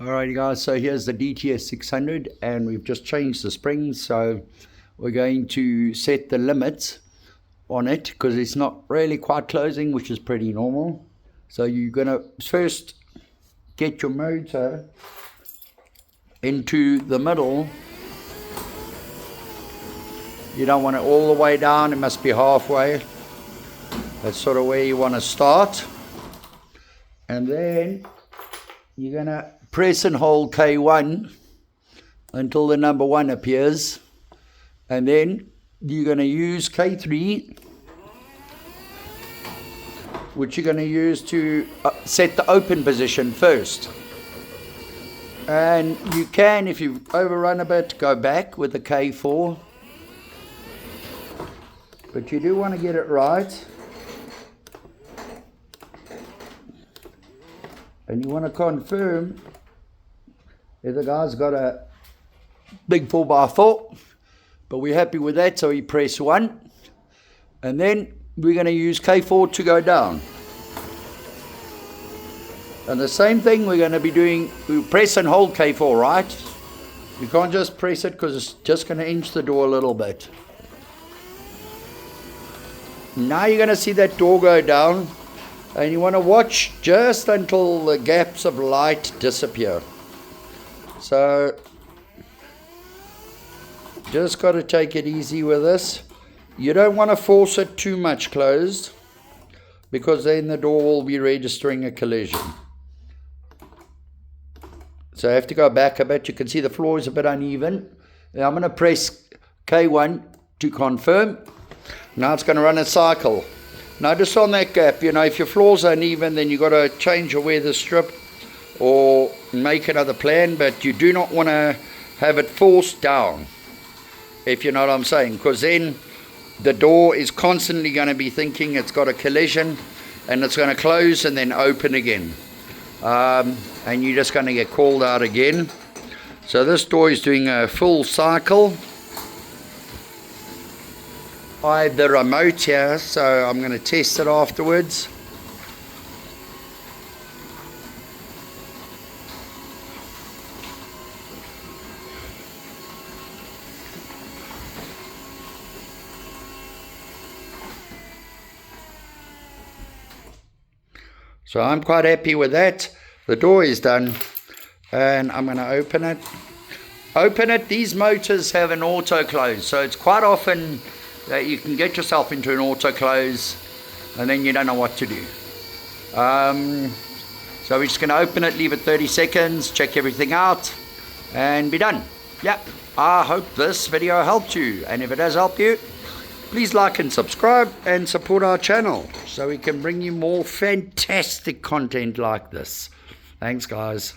Alrighty guys, so here's the DTS 600 and we've just changed the springs, so we're going to set the limits on it because it's not really quite closing, which is pretty normal. So you're going to first get your motor into the middle. You don't want it all the way down, it must be halfway. That's sort of where you want to start. And then you're going to press and hold K1 until the number 1 appears. And then you're going to use K3, which you're going to use to set the open position first. And you can, if you overrun a bit, go back with the K4. But you do want to get it right. And you want to confirm if the guy's got a big 4x4. But we're happy with that, so we press 1. And then we're going to use K4 to go down. And the same thing we're going to be doing, we press and hold K4, right? You can't just press it because it's just going to inch the door a little bit. Now you're going to see that door go down. And you want to watch just until the gaps of light disappear. So, just got to take it easy with this. You don't want to force it too much closed, because then the door will be registering a collision. So I have to go back a bit. You can see the floor is a bit uneven. Now I'm going to press K1 to confirm. Now it's going to run a cycle. Notice on that gap, if your floor's uneven, then you've got to change your weather strip or make another plan, but you do not want to have it forced down, if you know what I'm saying, because then the door is constantly going to be thinking it's got a collision and it's going to close and then open again. And you're just going to get called out again. So this door is doing a full cycle. I have the remote here, so I'm going to test it afterwards. So I'm quite happy with that. The door is done, and I'm going to open it. These motors have an auto close, so it's quite often that you can get yourself into an auto close and then you don't know what to do. So we're just going to open it, leave it 30 seconds, check everything out and be done. Yeah, I hope this video helped you, and if it has helped you, please like and subscribe and support our channel so we can bring you more fantastic content like this. Thanks guys.